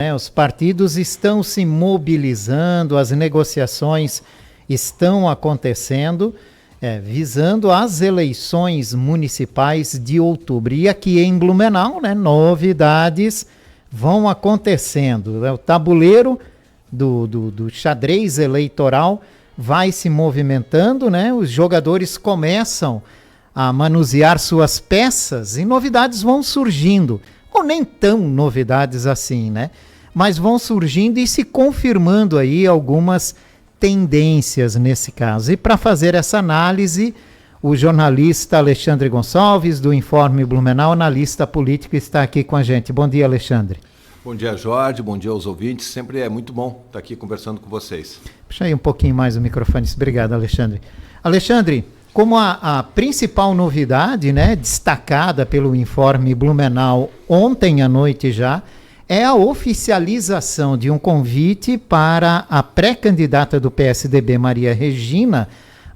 Os partidos estão se mobilizando, as negociações estão acontecendo, visando as eleições municipais de outubro. E aqui em Blumenau, novidades vão acontecendo. O tabuleiro do xadrez eleitoral vai se movimentando, os jogadores começam a manusear suas peças e novidades vão surgindo. Ou nem tão novidades assim, mas vão surgindo e se confirmando aí algumas tendências nesse caso. E para fazer essa análise, o jornalista Alexandre Gonçalves, do Informe Blumenau, analista político, está aqui com a gente. Bom dia, Alexandre. Bom dia, Jorge. Bom dia aos ouvintes. Sempre é muito bom estar aqui conversando com vocês. Puxa aí um pouquinho mais o microfone. Obrigado, Alexandre. Alexandre, como a principal novidade, destacada pelo Informe Blumenau ontem à noite já, é a oficialização de um convite para a pré-candidata do PSDB, Maria Regina,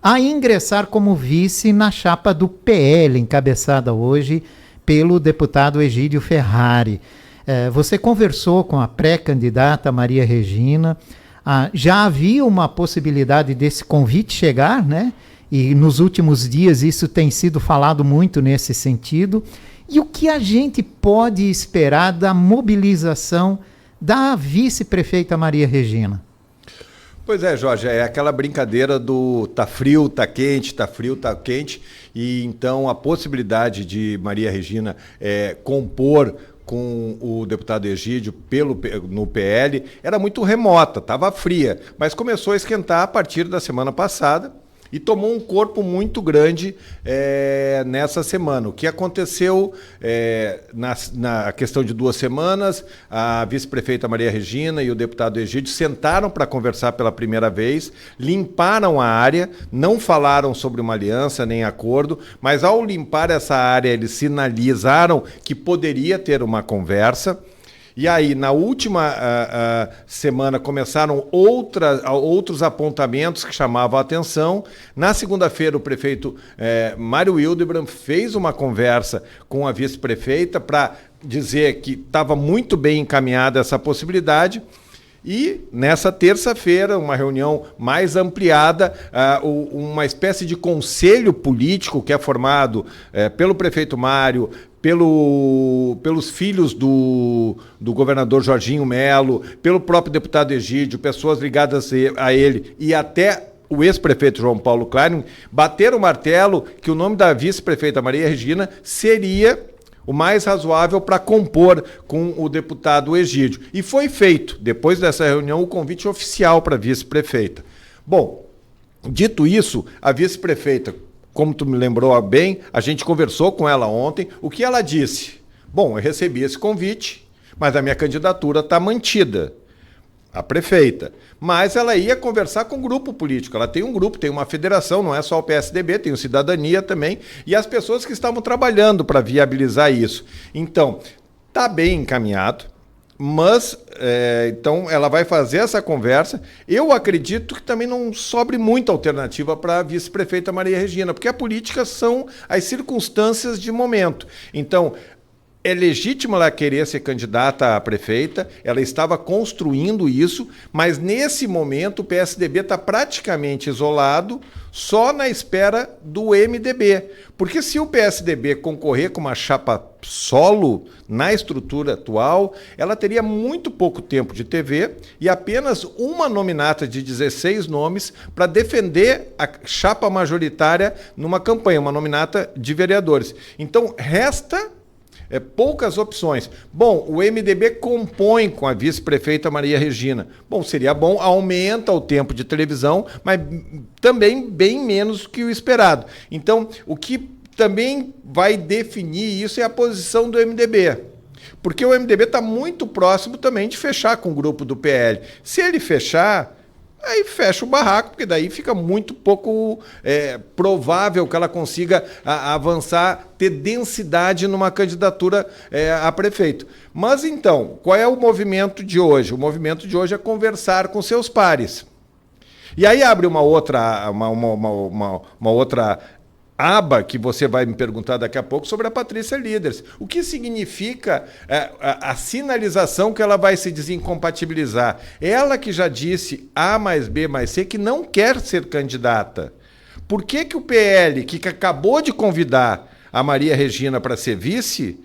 a ingressar como vice na chapa do PL, encabeçada hoje pelo deputado Egídio Ferrari. Você conversou com a pré-candidata Maria Regina, já havia uma possibilidade desse convite chegar, E nos últimos dias isso tem sido falado muito nesse sentido. E o que a gente pode esperar da mobilização da vice-prefeita Maria Regina? Pois é, Jorge, é aquela brincadeira do tá frio, tá quente, tá frio, tá quente. E então a possibilidade de Maria Regina compor com o deputado Egídio no PL era muito remota, estava fria, mas começou a esquentar a partir da semana passada. E tomou um corpo muito grande nessa semana. O que aconteceu na questão de 2 semanas, a vice-prefeita Maria Regina e o deputado Egídio sentaram para conversar pela primeira vez, limparam a área, não falaram sobre uma aliança nem acordo, mas ao limpar essa área eles sinalizaram que poderia ter uma conversa. E aí, na última semana, começaram outros apontamentos que chamavam a atenção. Na segunda-feira, o prefeito Mário Hildebrand fez uma conversa com a vice-prefeita para dizer que estava muito bem encaminhada essa possibilidade. E nessa terça-feira, uma reunião mais ampliada, uma espécie de conselho político que é formado pelo prefeito Mário, pelos filhos do governador Jorginho Melo, pelo próprio deputado Egídio, pessoas ligadas a ele e até o ex-prefeito João Paulo Klein, bateram o martelo que o nome da vice-prefeita Maria Regina seria o mais razoável para compor com o deputado Egídio. E foi feito, depois dessa reunião, o convite oficial para a vice-prefeita. Bom, dito isso, a vice-prefeita, como tu me lembrou bem, a gente conversou com ela ontem. O que ela disse? Bom, eu recebi esse convite, mas a minha candidatura está mantida, a prefeita. Mas ela ia conversar com o grupo político. Ela tem um grupo, tem uma federação, não é só o PSDB, tem o Cidadania também, e as pessoas que estavam trabalhando para viabilizar isso. Então, está bem encaminhado. Mas, então, ela vai fazer essa conversa. Eu acredito que também não sobre muita alternativa para a vice-prefeita Maria Regina, porque a política são as circunstâncias de momento. Então, é legítimo ela querer ser candidata a prefeita, ela estava construindo isso, mas nesse momento o PSDB está praticamente isolado, só na espera do MDB. Porque se o PSDB concorrer com uma chapa solo na estrutura atual, ela teria muito pouco tempo de TV e apenas uma nominata de 16 nomes para defender a chapa majoritária numa campanha, uma nominata de vereadores. Então, resta poucas opções. Bom, o MDB compõe com a vice-prefeita Maria Regina. Bom, seria bom, aumenta o tempo de televisão, mas também bem menos que o esperado. Então, o que também vai definir isso é a posição do MDB. Porque o MDB está muito próximo também de fechar com o grupo do PL. Se ele fechar, aí fecha o barraco, porque daí fica muito pouco provável que ela consiga avançar, ter densidade numa candidatura a prefeito. Mas então, qual é o movimento de hoje? O movimento de hoje é conversar com seus pares. E aí abre uma outra aba que você vai me perguntar daqui a pouco sobre a Patrícia Líderes. O que significa a sinalização que ela vai se desincompatibilizar? Ela que já disse A mais B mais C que não quer ser candidata. Por que o PL, que acabou de convidar a Maria Regina para ser vice,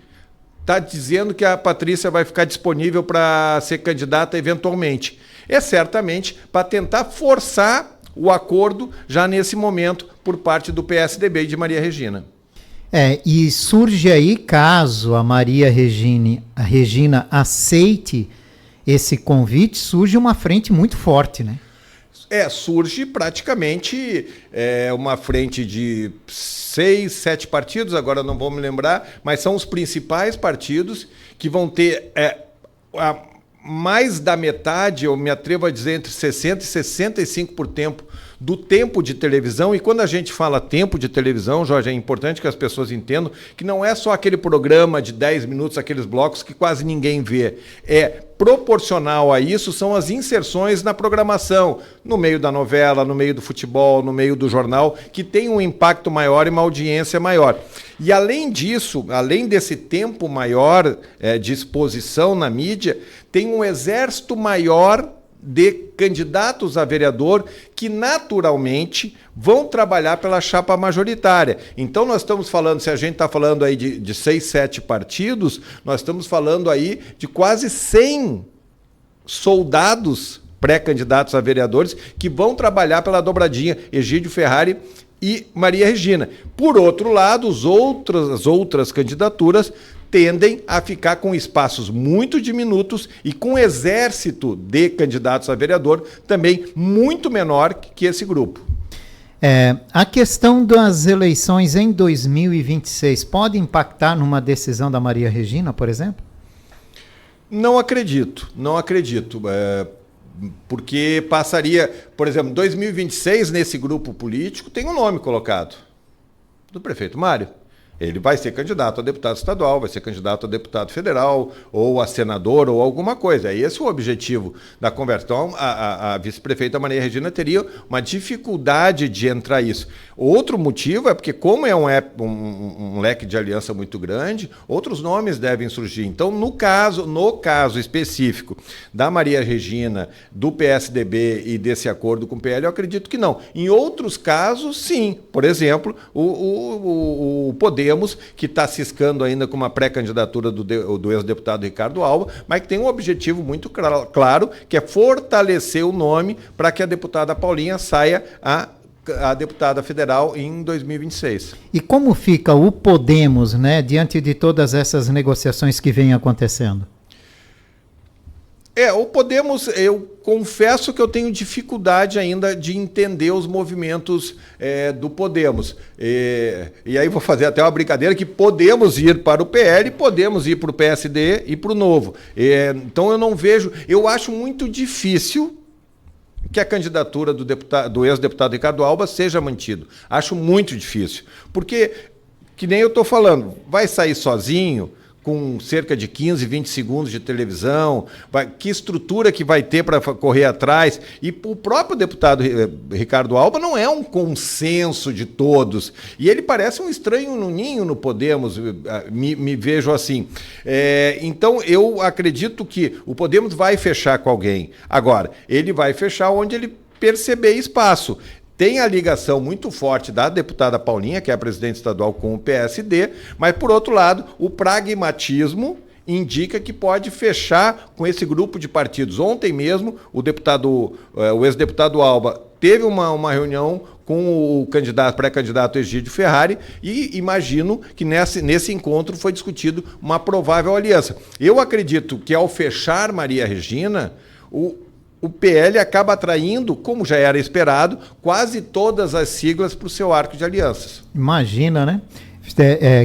está dizendo que a Patrícia vai ficar disponível para ser candidata eventualmente? É certamente para tentar forçar o acordo já nesse momento por parte do PSDB e de Maria Regina. E surge aí, caso a Maria Regina aceite esse convite, surge uma frente muito forte, né? Surge praticamente uma frente de 6, 7 partidos, agora não vou me lembrar, mas são os principais partidos que vão ter mais da metade, eu me atrevo a dizer entre 60% e 65% do tempo de televisão. E quando a gente fala tempo de televisão, Jorge, é importante que as pessoas entendam que não é só aquele programa de 10 minutos, aqueles blocos que quase ninguém vê. Proporcional a isso são as inserções na programação, no meio da novela, no meio do futebol, no meio do jornal, que tem um impacto maior e uma audiência maior. E além disso, além desse tempo maior de exposição na mídia, tem um exército maior de candidatos a vereador que naturalmente vão trabalhar pela chapa majoritária. Então nós estamos falando, se a gente está falando aí de 6, 7 partidos, nós estamos falando aí de quase 100 soldados pré-candidatos a vereadores que vão trabalhar pela dobradinha Egídio Ferrari e Maria Regina. Por outro lado, as outras candidaturas tendem a ficar com espaços muito diminutos e com um exército de candidatos a vereador também muito menor que esse grupo. A questão das eleições em 2026 pode impactar numa decisão da Maria Regina, por exemplo? Não acredito. Porque passaria, por exemplo, 2026 nesse grupo político tem um nome colocado, do prefeito Mário. Ele vai ser candidato a deputado estadual, vai ser candidato a deputado federal, ou a senador, ou alguma coisa. Esse é o objetivo da conversa. Então, a vice-prefeita Maria Regina teria uma dificuldade de entrar isso. Outro motivo é porque, como é um leque de aliança muito grande, outros nomes devem surgir. Então, no caso específico da Maria Regina, do PSDB e desse acordo com o PL, eu acredito que não. Em outros casos, sim. Por exemplo, o Podemos, que está ciscando ainda com uma pré-candidatura do ex-deputado Ricardo Alba, mas que tem um objetivo muito claro, que é fortalecer o nome para que a deputada Paulinha saia a deputada federal em 2026. E como fica o Podemos, né, diante de todas essas negociações que vêm acontecendo? O Podemos, eu confesso que eu tenho dificuldade ainda de entender os movimentos do Podemos. E aí vou fazer até uma brincadeira que podemos ir para o PL, podemos ir para o PSD e para o Novo. Então eu não vejo, eu acho muito difícil que a candidatura do ex-deputado Ricardo Alba seja mantido. Acho muito difícil. Porque, que nem eu estou falando, vai sair sozinho, com cerca de 15, 20 segundos de televisão, que estrutura que vai ter para correr atrás. E o próprio deputado Ricardo Alba não é um consenso de todos. E ele parece um estranho no ninho no Podemos, me vejo assim. Então, eu acredito que o Podemos vai fechar com alguém. Agora, ele vai fechar onde ele perceber espaço. Tem a ligação muito forte da deputada Paulinha, que é a presidente estadual, com o PSD, mas, por outro lado, o pragmatismo indica que pode fechar com esse grupo de partidos. Ontem mesmo, o ex-deputado Alba teve uma reunião com o pré-candidato Egídio Ferrari e imagino que nesse encontro foi discutido uma provável aliança. Eu acredito que, ao fechar Maria Regina, o PL acaba atraindo, como já era esperado, quase todas as siglas para o seu arco de alianças. Imagina, né?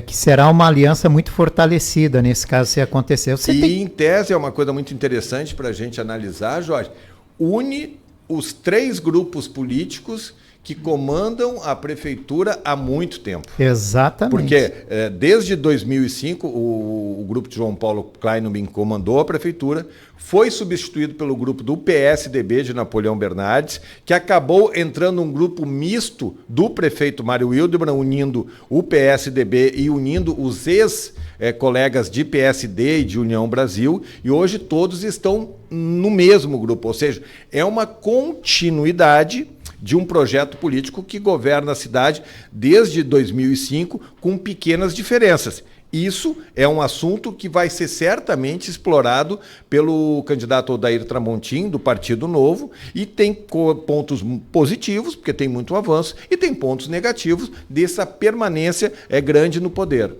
Que será uma aliança muito fortalecida nesse caso, se acontecer. Em tese, é uma coisa muito interessante para a gente analisar, Jorge, une os 3 grupos políticos que comandam a prefeitura há muito tempo. Exatamente. Porque desde 2005 o grupo de João Paulo Kleinman comandou a prefeitura, foi substituído pelo grupo do PSDB de Napoleão Bernardes, que acabou entrando um grupo misto do prefeito Mário Hildebrand, unindo o PSDB e unindo os ex-colegas de PSD e de União Brasil, e hoje todos estão no mesmo grupo, ou seja, é uma continuidade de um projeto político que governa a cidade desde 2005 com pequenas diferenças. Isso é um assunto que vai ser certamente explorado pelo candidato Odair Tramontim, do Partido Novo, e tem pontos positivos, porque tem muito avanço, e tem pontos negativos dessa permanência grande no poder.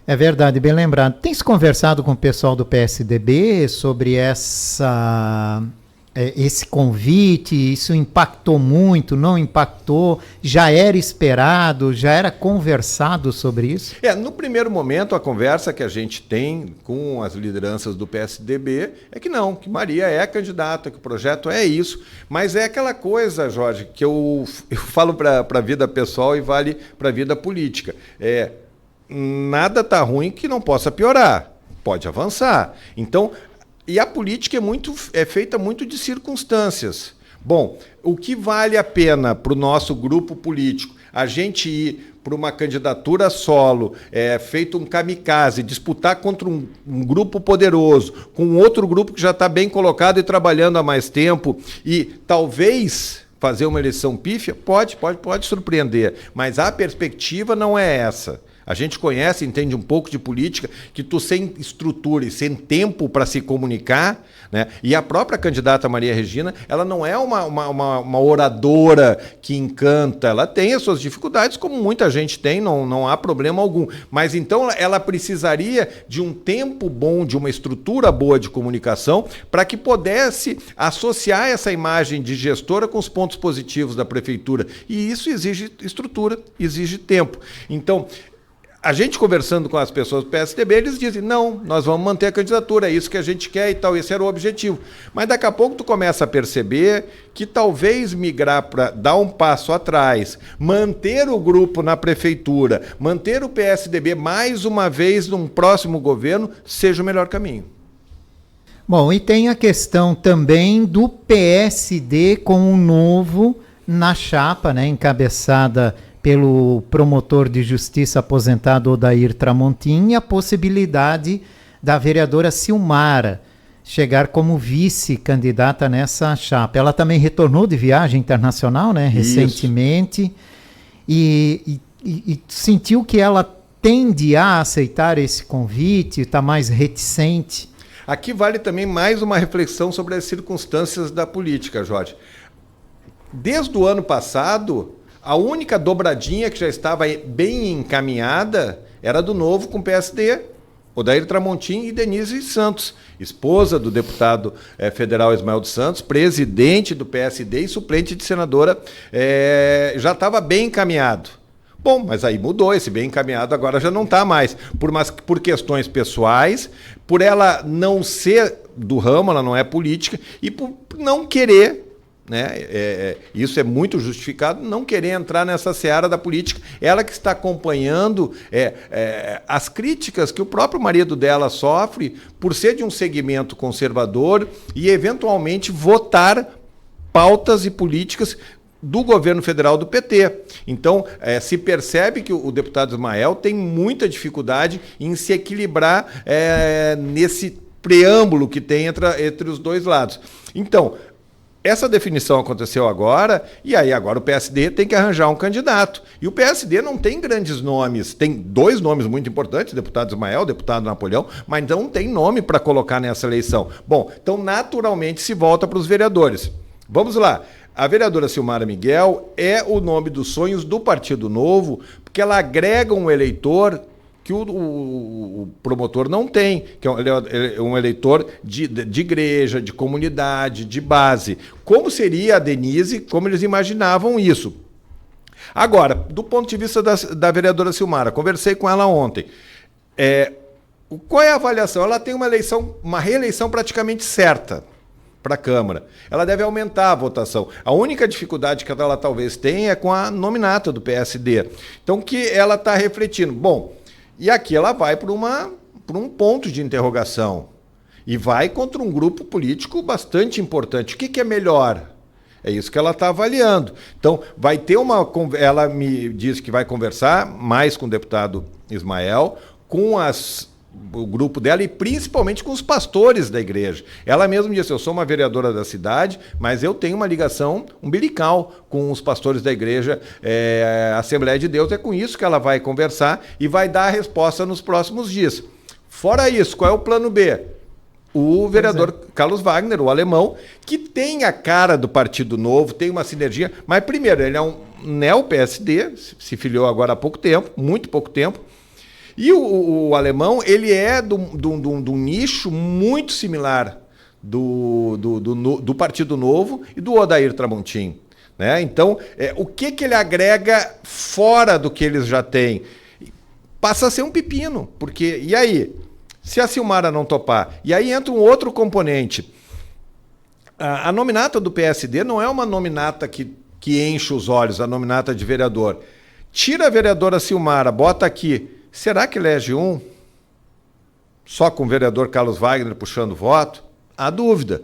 É verdade, bem lembrado. Tem se conversado com o pessoal do PSDB sobre esse convite? Isso impactou muito, não impactou? Já era esperado, já era conversado sobre isso? No primeiro momento, a conversa que a gente tem com as lideranças do PSDB é que não, que Maria é candidata, que o projeto é isso. Mas é aquela coisa, Jorge, que eu falo para a vida pessoal e vale para a vida política. Nada está ruim que não possa piorar, pode avançar. Então, e a política é feita muito de circunstâncias. Bom, o que vale a pena para o nosso grupo político? A gente ir para uma candidatura solo, feito um kamikaze, disputar contra um grupo poderoso, com outro grupo que já está bem colocado e trabalhando há mais tempo, e talvez fazer uma eleição pífia? Pode surpreender, mas a perspectiva não é essa. A gente conhece, entende um pouco de política, que tu sem estrutura e sem tempo para se comunicar, né? E a própria candidata Maria Regina, ela não é uma oradora que encanta, ela tem as suas dificuldades, como muita gente tem, não há problema algum. Mas então ela precisaria de um tempo bom, de uma estrutura boa de comunicação, para que pudesse associar essa imagem de gestora com os pontos positivos da prefeitura. E isso exige estrutura, exige tempo. Então, a gente conversando com as pessoas do PSDB, eles dizem, não, nós vamos manter a candidatura, é isso que a gente quer e tal, esse era o objetivo. Mas daqui a pouco tu começa a perceber que talvez migrar para dar um passo atrás, manter o grupo na prefeitura, manter o PSDB mais uma vez num próximo governo, seja o melhor caminho. Bom, e tem a questão também do PSD com o Novo na chapa, né, encabeçada pelo promotor de justiça aposentado Odair Tramontim, e a possibilidade da vereadora Silmara chegar como vice-candidata nessa chapa. Ela também retornou de viagem internacional, né, recentemente, e sentiu que ela tende a aceitar esse convite, está mais reticente. Aqui vale também mais uma reflexão sobre as circunstâncias da política, Jorge. Desde o ano passado, a única dobradinha que já estava bem encaminhada era do Novo com o PSD, Odair Tramontim e Denise Santos, esposa do deputado federal Ismael dos Santos, presidente do PSD e suplente de senadora, já estava bem encaminhado. Bom, mas aí mudou, esse bem encaminhado agora já não está mais, por questões pessoais, por ela não ser do ramo, ela não é política, e por não querer, né? Isso é muito justificado, não querer entrar nessa seara da política. Ela que está acompanhando as críticas que o próprio marido dela sofre por ser de um segmento conservador e eventualmente votar pautas e políticas do governo federal do PT. Então, se percebe que o deputado Ismael tem muita dificuldade em se equilibrar nesse preâmbulo que tem entre os dois lados. Então, essa definição aconteceu agora, e aí agora o PSD tem que arranjar um candidato. E o PSD não tem grandes nomes, tem dois nomes muito importantes, deputado Ismael, deputado Napoleão, mas não tem nome para colocar nessa eleição. Bom, então naturalmente se volta para os vereadores. Vamos lá. A vereadora Silmara Miguel é o nome dos sonhos do Partido Novo, porque ela agrega um eleitor que o promotor não tem, que é um eleitor de igreja, de comunidade, de base. Como seria a Denise, como eles imaginavam isso? Agora, do ponto de vista da vereadora Silmara, conversei com ela ontem. Qual é a avaliação? Ela tem uma reeleição praticamente certa. a Câmara. Ela deve aumentar a votação. A única dificuldade que ela talvez tenha é com a nominata do PSD. Então, que ela está refletindo. Bom, e aqui ela vai por um ponto de interrogação. E vai contra um grupo político bastante importante. O que é melhor? É isso que ela está avaliando. Então, vai ter ela me disse que vai conversar mais com o deputado Ismael, com o grupo dela e principalmente com os pastores da igreja. Ela mesma disse, eu sou uma vereadora da cidade, mas eu tenho uma ligação umbilical com os pastores da igreja Assembleia de Deus. É com isso que ela vai conversar e vai dar a resposta nos próximos dias. Fora isso, qual é o plano B? O vereador Carlos Wagner, o alemão, que tem a cara do Partido Novo, tem uma sinergia, mas primeiro, ele é um neo-PSD, se filiou agora há pouco tempo, muito pouco tempo, e o alemão, ele é de um nicho muito similar do Partido Novo e do Odair Tramontim, né? Então, o que ele agrega fora do que eles já têm? Passa a ser um pepino, porque, e aí? Se a Silmara não topar, e aí entra um outro componente. A nominata do PSD não é uma nominata que enche os olhos, a nominata de vereador. Tira a vereadora Silmara, bota aqui. Será que elege um? Só com o vereador Carlos Wagner puxando voto? Há dúvida.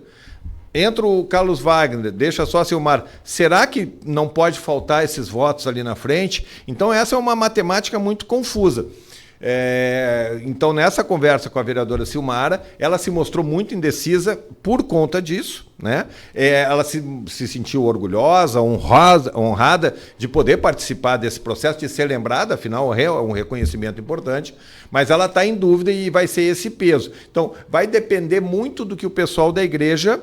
Entra o Carlos Wagner, deixa só a Silmara. Será que não pode faltar esses votos ali na frente? Então essa é uma matemática muito confusa. Então, nessa conversa com a vereadora Silmara, ela se mostrou muito indecisa por conta disso, né? Ela se sentiu orgulhosa, honrada de poder participar desse processo, de ser lembrada, afinal é um reconhecimento importante, mas ela está em dúvida e vai ser esse peso. Então, vai depender muito do que o pessoal da igreja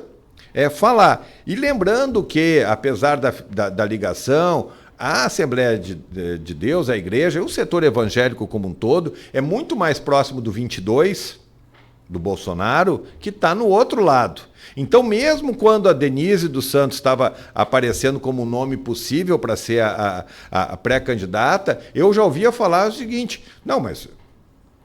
falar. E lembrando que, apesar da ligação, a Assembleia de Deus, a igreja, o setor evangélico como um todo, é muito mais próximo do 22, do Bolsonaro, que está no outro lado. Então, mesmo quando a Denise dos Santos estava aparecendo como um nome possível para ser a pré-candidata, eu já ouvia falar o seguinte, não, mas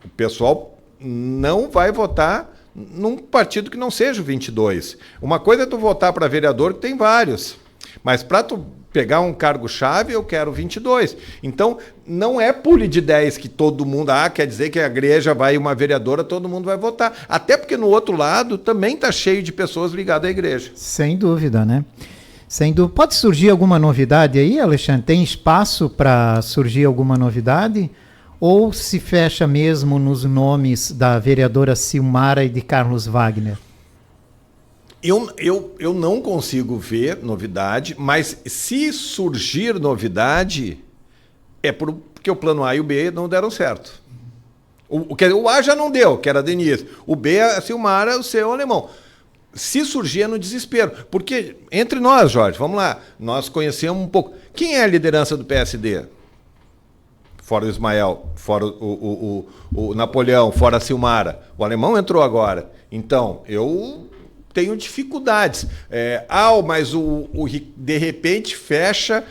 o pessoal não vai votar num partido que não seja o 22. Uma coisa é tu votar para vereador, que tem vários, mas para tu pegar um cargo-chave, eu quero 22. Então, não é pule de 10 que todo mundo... quer dizer que a igreja vai uma vereadora, todo mundo vai votar. Até porque no outro lado também está cheio de pessoas ligadas à igreja. Sem dúvida, né? Sem dúvida. Pode surgir alguma novidade aí, Alexandre? Tem espaço para surgir alguma novidade? Ou se fecha mesmo nos nomes da vereadora Silmara e de Carlos Wagner? Eu não consigo ver novidade, mas se surgir novidade, é porque o plano A e o B não deram certo. O A já não deu, que era a Denise. O B, a Silmara, o C é o alemão. Se surgir é no desespero. Porque, entre nós, Jorge, vamos lá, nós conhecemos um pouco. Quem é a liderança do PSD? Fora o Ismael, fora o Napoleão, fora a Silmara. O alemão entrou agora. Então, eu tenho dificuldades. Mas de repente fecha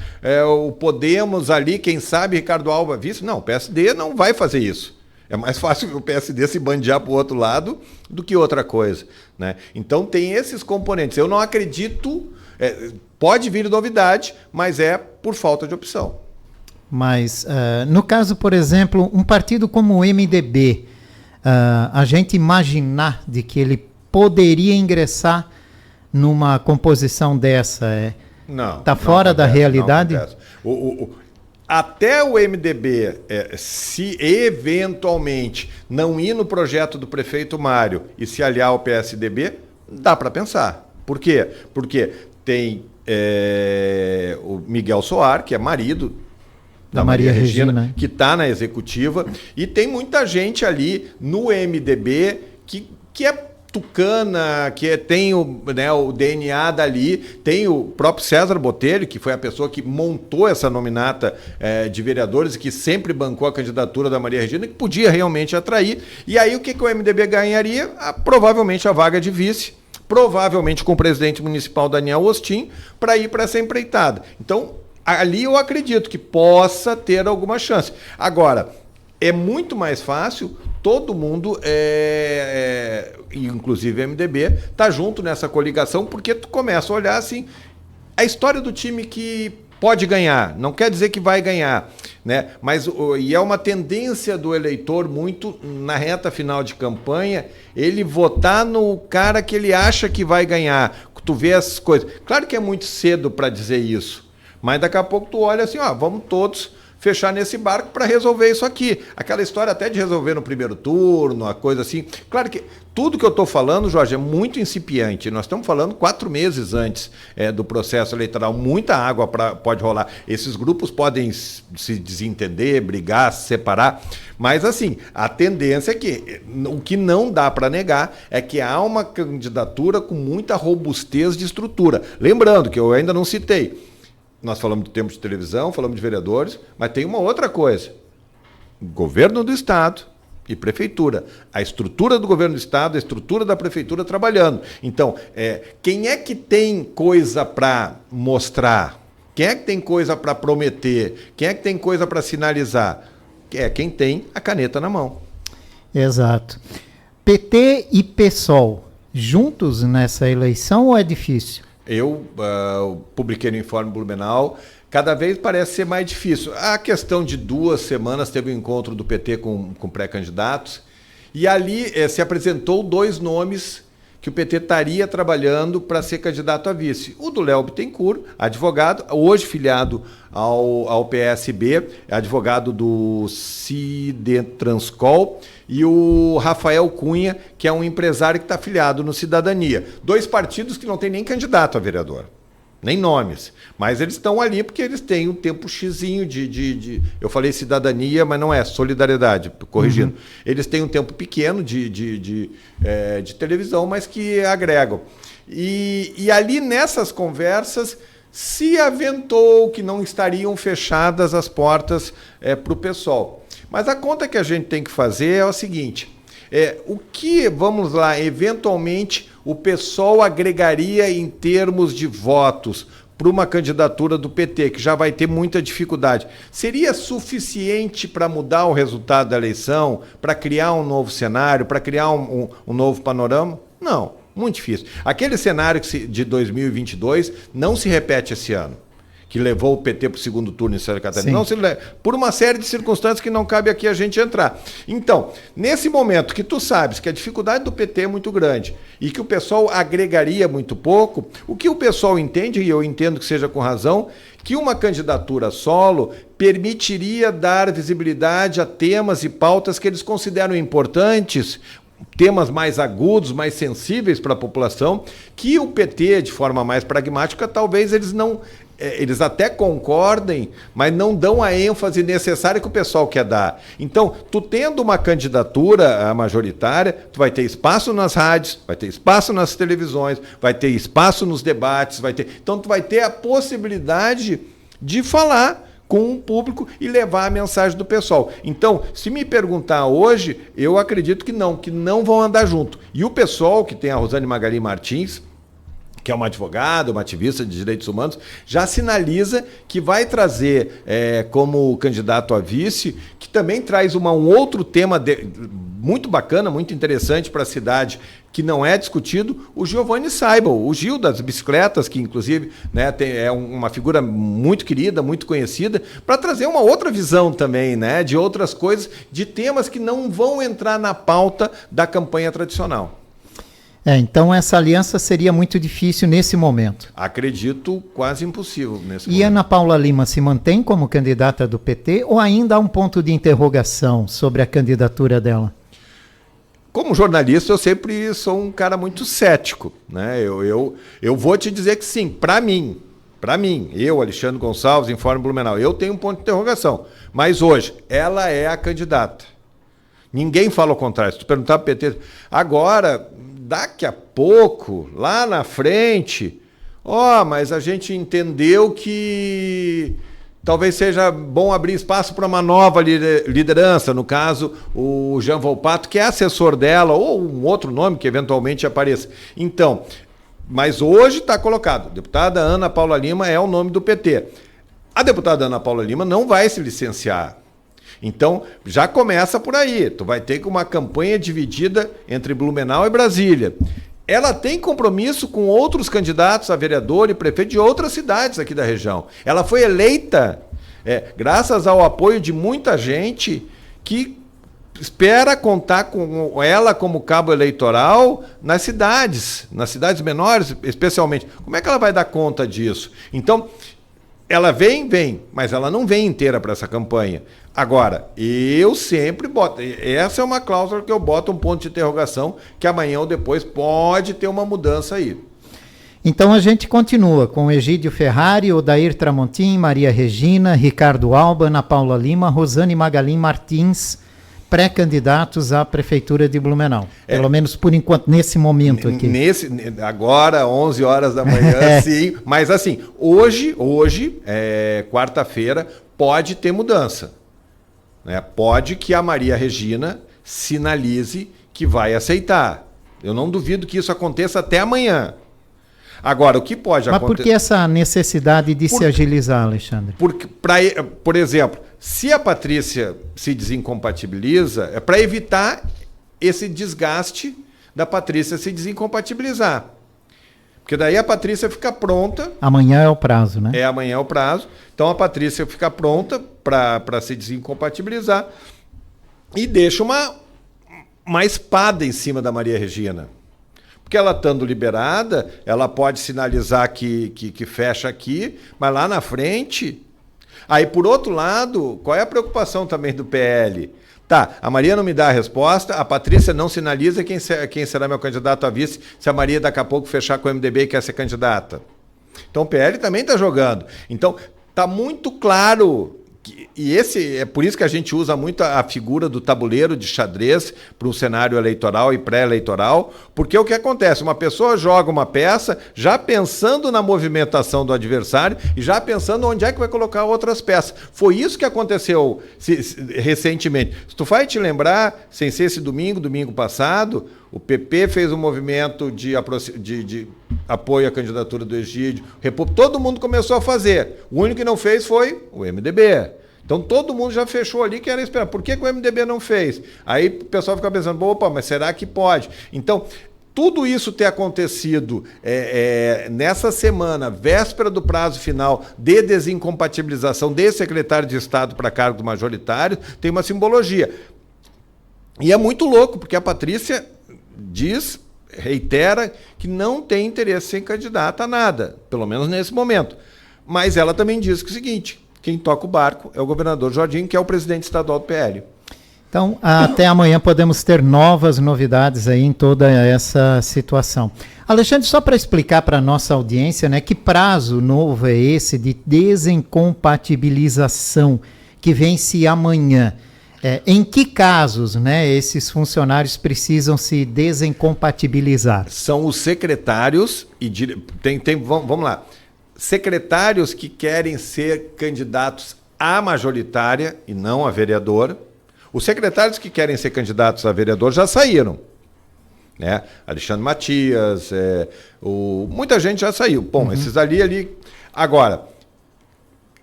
o Podemos ali, quem sabe Ricardo Alba vice. Não, o PSD não vai fazer isso. É mais fácil o PSD se bandear para o outro lado do que outra coisa, né? Então tem esses componentes. Eu não acredito, pode vir novidade, mas é por falta de opção. Mas, no caso, por exemplo, um partido como o MDB, a gente imaginar de que ele poderia ingressar numa composição dessa? Não. Está fora da realidade? Até o MDB, se eventualmente não ir no projeto do prefeito Mário e se aliar ao PSDB, dá para pensar. Por quê? Porque tem o Miguel Soar, que é marido da Maria Regina, que está na executiva, e tem muita gente ali no MDB que é tucana, que tem o DNA dali, tem o próprio César Botelho, que foi a pessoa que montou essa nominata de vereadores e que sempre bancou a candidatura da Maria Regina, que podia realmente atrair. E aí o que o MDB ganharia? Provavelmente a vaga de vice, provavelmente com o presidente municipal Daniel Ostin, para ir para essa empreitada. Então, ali eu acredito que possa ter alguma chance. Agora, é muito mais fácil todo mundo, inclusive o MDB, está junto nessa coligação, porque tu começa a olhar assim, a história do time que pode ganhar, não quer dizer que vai ganhar, né? Mas e é uma tendência do eleitor muito na reta final de campanha, ele votar no cara que ele acha que vai ganhar. Tu vê as coisas. Claro que é muito cedo para dizer isso, mas daqui a pouco tu olha assim, ó, vamos todos fechar nesse barco para resolver isso aqui. Aquela história até de resolver no primeiro turno, a coisa assim. Claro que tudo que eu estou falando, Jorge, é muito incipiente. Nós estamos falando 4 meses antes do processo eleitoral. Muita água pode rolar. Esses grupos podem se desentender, brigar, se separar. Mas, assim, a tendência é que o que não dá para negar é que há uma candidatura com muita robustez de estrutura. Lembrando que eu ainda não citei. Nós falamos de tempo de televisão, falamos de vereadores, mas tem uma outra coisa. Governo do Estado e Prefeitura. A estrutura do Governo do Estado, a estrutura da Prefeitura trabalhando. Então, quem é que tem coisa para mostrar? Quem é que tem coisa para prometer? Quem é que tem coisa para sinalizar? É quem tem a caneta na mão. Exato. PT e PSOL, juntos nessa eleição ou é difícil? Eu publiquei no Informe Blumenau, cada vez parece ser mais difícil. A questão de 2 semanas teve um encontro do PT com pré-candidatos e ali se apresentou 2 nomes que o PT estaria trabalhando para ser candidato a vice. O do Léo Bittencourt, advogado, hoje filiado ao PSB, advogado do Cidetranscol, e o Rafael Cunha, que é um empresário que está filiado no Cidadania. 2 partidos que não têm nem candidato a vereador, nem nomes, mas eles estão ali porque eles têm um tempo xizinho eu falei cidadania, mas não é, solidariedade, corrigindo. Uhum. Eles têm um tempo pequeno de televisão, mas que agregam. E ali nessas conversas se aventou que não estariam fechadas as portas para o pessoal. Mas a conta que a gente tem que fazer é o seguinte, o que, vamos lá, eventualmente o PSOL agregaria em termos de votos para uma candidatura do PT, que já vai ter muita dificuldade, seria suficiente para mudar o resultado da eleição, para criar um novo cenário, para criar um novo panorama? Não, muito difícil. Aquele cenário de 2022 não se repete esse ano, que levou o PT para o segundo turno em Santa Catarina. Não se leva, por uma série de circunstâncias que não cabe aqui a gente entrar. Então, nesse momento que tu sabes que a dificuldade do PT é muito grande e que o pessoal agregaria muito pouco, o que o pessoal entende, e eu entendo que seja com razão, que uma candidatura solo permitiria dar visibilidade a temas e pautas que eles consideram importantes, temas mais agudos, mais sensíveis para a população, que o PT, de forma mais pragmática, talvez eles até concordem, mas não dão a ênfase necessária que o pessoal quer dar. Então, tu tendo uma candidatura majoritária, tu vai ter espaço nas rádios, vai ter espaço nas televisões, vai ter espaço nos debates, então tu vai ter a possibilidade de falar com o público e levar a mensagem do pessoal. Então, se me perguntar hoje, eu acredito que não vão andar junto. E o pessoal, que tem a Rosane Magali Martins, que é uma advogada, uma ativista de direitos humanos, já sinaliza que vai trazer como candidato a vice, que também traz um outro tema muito bacana, muito interessante para a cidade, que não é discutido, o Giovanni Seibel, o Gil das bicicletas, que inclusive, né, é uma figura muito querida, muito conhecida, para trazer uma outra visão também, né, de outras coisas, de temas que não vão entrar na pauta da campanha tradicional. Então essa aliança seria muito difícil nesse momento. Acredito quase impossível nesse momento. E Ana Paula Lima se mantém como candidata do PT ou ainda há um ponto de interrogação sobre a candidatura dela? Como jornalista, eu sempre sou um cara muito cético, né? Eu vou te dizer que sim, para mim, eu, Alexandre Gonçalves, Informe Blumenau, eu tenho um ponto de interrogação. Mas hoje, ela é a candidata. Ninguém fala o contrário. Se tu perguntar para o PT, agora, daqui a pouco, lá na frente, mas a gente entendeu que talvez seja bom abrir espaço para uma nova liderança, no caso, o Jean Volpato, que é assessor dela, ou um outro nome que eventualmente apareça. Então, mas hoje está colocado, deputada Ana Paula Lima é o nome do PT. A deputada Ana Paula Lima não vai se licenciar. Então, já começa por aí. Tu vai ter uma campanha dividida entre Blumenau e Brasília. Ela tem compromisso com outros candidatos a vereador e prefeito de outras cidades aqui da região. Ela foi eleita graças ao apoio de muita gente que espera contar com ela como cabo eleitoral nas cidades menores, especialmente. Como é que ela vai dar conta disso? Então, ela vem, mas ela não vem inteira para essa campanha. Agora, eu sempre boto, essa é uma cláusula que eu boto um ponto de interrogação, que amanhã ou depois pode ter uma mudança aí. Então a gente continua com Egídio Ferrari, Odair Tramontim, Maria Regina, Ricardo Alba, Ana Paula Lima, Rosane Magalim Martins, pré-candidatos à Prefeitura de Blumenau. Pelo menos por enquanto, nesse momento aqui. Agora, 11 horas da manhã, sim. Mas assim, hoje, quarta-feira, pode ter mudança. Né? Pode que a Maria Regina sinalize que vai aceitar. Eu não duvido que isso aconteça até amanhã. Agora, o que pode acontecer... Mas por que essa necessidade de se agilizar, Alexandre? Porque, por exemplo, se a Patrícia se desincompatibiliza, é para evitar esse desgaste da Patrícia se desincompatibilizar. Porque daí a Patrícia fica pronta... Amanhã é o prazo, né? Amanhã é o prazo. Então a Patrícia fica pronta para se desincompatibilizar e deixa uma espada em cima da Maria Regina. Porque ela estando liberada, ela pode sinalizar que fecha aqui, mas lá na frente... Aí, por outro lado, qual é a preocupação também do PL? Tá, a Maria não me dá a resposta, a Patrícia não sinaliza quem será meu candidato a vice se a Maria daqui a pouco fechar com o MDB e quer ser candidata. Então o PL também está jogando. Então, está muito claro... é por isso que a gente usa muito a figura do tabuleiro de xadrez para um cenário eleitoral e pré-eleitoral, porque o que acontece? Uma pessoa joga uma peça já pensando na movimentação do adversário e já pensando onde é que vai colocar outras peças. Foi isso que aconteceu recentemente. Se tu vai te lembrar, sem ser esse domingo passado, o PP fez um movimento de apoio à candidatura do Egídio. Todo mundo começou a fazer. O único que não fez foi o MDB. Então todo mundo já fechou ali que era esperar. Por que o MDB não fez? Aí o pessoal fica pensando, opa, mas será que pode? Então, tudo isso ter acontecido nessa semana, véspera do prazo final de desincompatibilização de secretário de Estado para cargos majoritários, tem uma simbologia. E é muito louco, porque a Patrícia reitera que não tem interesse em ser candidata a nada, pelo menos nesse momento. Mas ela também diz que é o seguinte, quem toca o barco é o governador Jorginho, que é o presidente estadual do PL. Então, até amanhã podemos ter novas novidades aí em toda essa situação. Alexandre, só para explicar para a nossa audiência, né, que prazo novo é esse de desincompatibilização que vence amanhã? Em que casos, né, esses funcionários precisam se desincompatibilizar? São os secretários e vamos lá. Secretários que querem ser candidatos à majoritária e não a vereador. Os secretários que querem ser candidatos a vereador já saíram. Né? Alexandre Matias, muita gente já saiu. Bom, esses ali. Agora,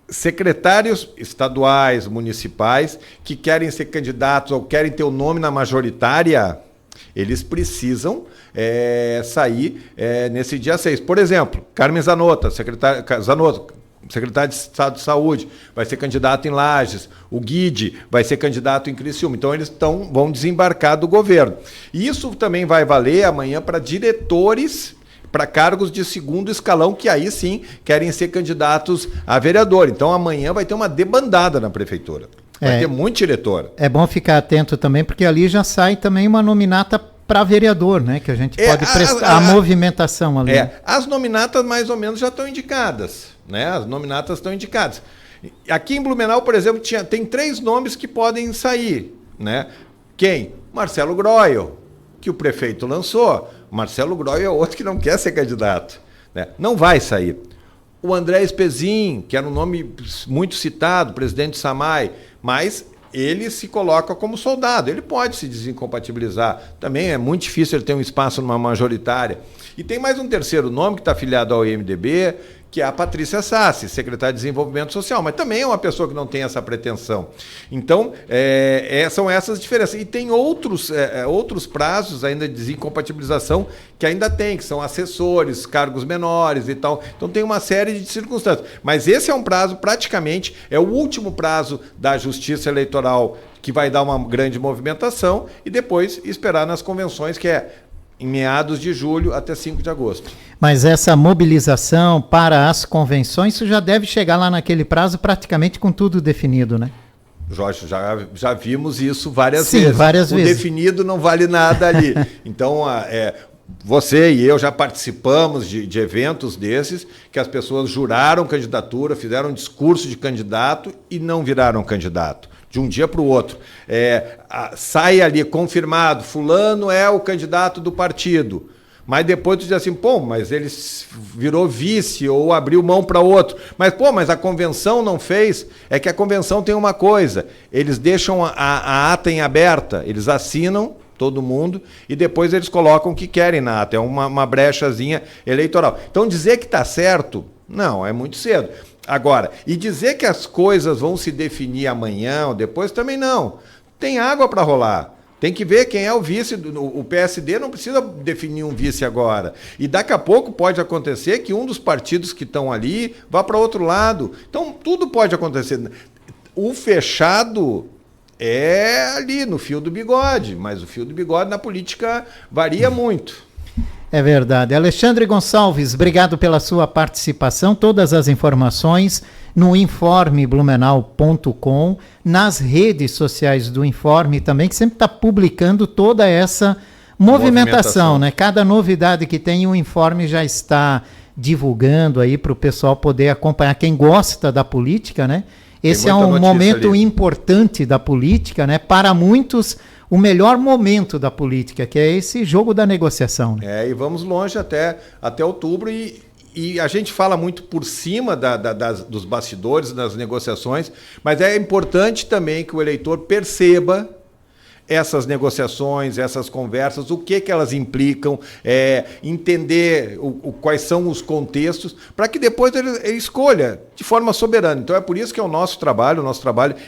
secretários estaduais, municipais, que querem ser candidatos ou querem ter o nome na majoritária, eles precisam sair nesse dia 6. Por exemplo, Carmen Zanotto, secretário de Estado de Saúde, vai ser candidato em Lages. O Guide vai ser candidato em Criciúma. Então, eles vão desembarcar do governo. E isso também vai valer amanhã para diretores, para cargos de segundo escalão, que aí sim querem ser candidatos a vereador. Então, amanhã vai ter uma debandada na prefeitura. Vai ter muito diretor. É bom ficar atento também, porque ali já sai também uma nominata para vereador, né? Que a gente pode prestar a movimentação ali. As nominatas mais ou menos já estão indicadas, né? As nominatas estão indicadas. Aqui em Blumenau, por exemplo, tem 3 nomes que podem sair, né? Quem? Marcelo Groil, que o prefeito lançou. Marcelo Groil é outro que não quer ser candidato, né? Não vai sair. O André Espezin, que era um nome muito citado, presidente do SAMAI, mas ele se coloca como soldado, ele pode se desincompatibilizar. Também é muito difícil ele ter um espaço numa majoritária. E tem mais um terceiro nome que está afiliado ao MDB, que é a Patrícia Sassi, secretária de Desenvolvimento Social, mas também é uma pessoa que não tem essa pretensão. Então, são essas diferenças. E tem outros prazos ainda de desincompatibilização que ainda tem, que são assessores, cargos menores e tal. Então, tem uma série de circunstâncias. Mas esse é um prazo, praticamente, é o último prazo da Justiça Eleitoral que vai dar uma grande movimentação e depois esperar nas convenções, que é em meados de julho até 5 de agosto. Mas essa mobilização para as convenções, isso já deve chegar lá naquele prazo praticamente com tudo definido, né? Jorge, já vimos isso várias vezes. Sim, várias vezes. O definido não vale nada ali. Então, você e eu já participamos de eventos desses, que as pessoas juraram candidatura, fizeram um discurso de candidato e não viraram candidato. De um dia para o outro. Sai ali confirmado, fulano é o candidato do partido. Mas depois tu diz assim, mas ele virou vice ou abriu mão para outro. Mas a convenção não fez. É que a convenção tem uma coisa, eles deixam a ata em aberta, eles assinam todo mundo e depois eles colocam o que querem na ata. É uma brechazinha eleitoral. Então dizer que está certo, não, é muito cedo. Agora, e dizer que as coisas vão se definir amanhã ou depois, também não. Tem água para rolar. Tem que ver quem é o vice. O PSD não precisa definir um vice agora. E daqui a pouco pode acontecer que um dos partidos que estão ali vá para outro lado. Então, tudo pode acontecer. O fechado é ali, no fio do bigode. Mas o fio do bigode na política varia muito. É verdade. Alexandre Gonçalves, obrigado pela sua participação. Todas as informações no informeblumenau.com, nas redes sociais do Informe também, que sempre está publicando toda essa movimentação, né? Cada novidade que tem, o Informe já está divulgando aí para o pessoal poder acompanhar. Quem gosta da política, né? Esse é um momento importante da política, né? Para muitos, o melhor momento da política, que é esse jogo da negociação. Né? E vamos longe até outubro e a gente fala muito por cima dos bastidores, das negociações, mas é importante também que o eleitor perceba essas negociações, essas conversas, o que elas implicam, entender quais são os contextos, para que depois ele escolha de forma soberana. Então é por isso que é o nosso trabalho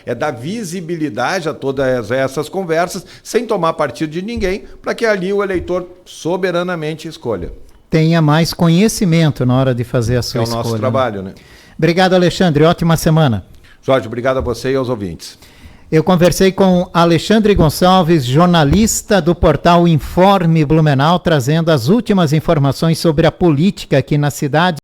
é dar visibilidade a todas essas conversas, sem tomar partido de ninguém, para que ali o eleitor soberanamente escolha. Tenha mais conhecimento na hora de fazer a sua escolha. É o nosso trabalho, né? Obrigado, Alexandre. Ótima semana. Jorge, obrigado a você e aos ouvintes. Eu conversei com Alexandre Gonçalves, jornalista do portal Informe Blumenau, trazendo as últimas informações sobre a política aqui na cidade.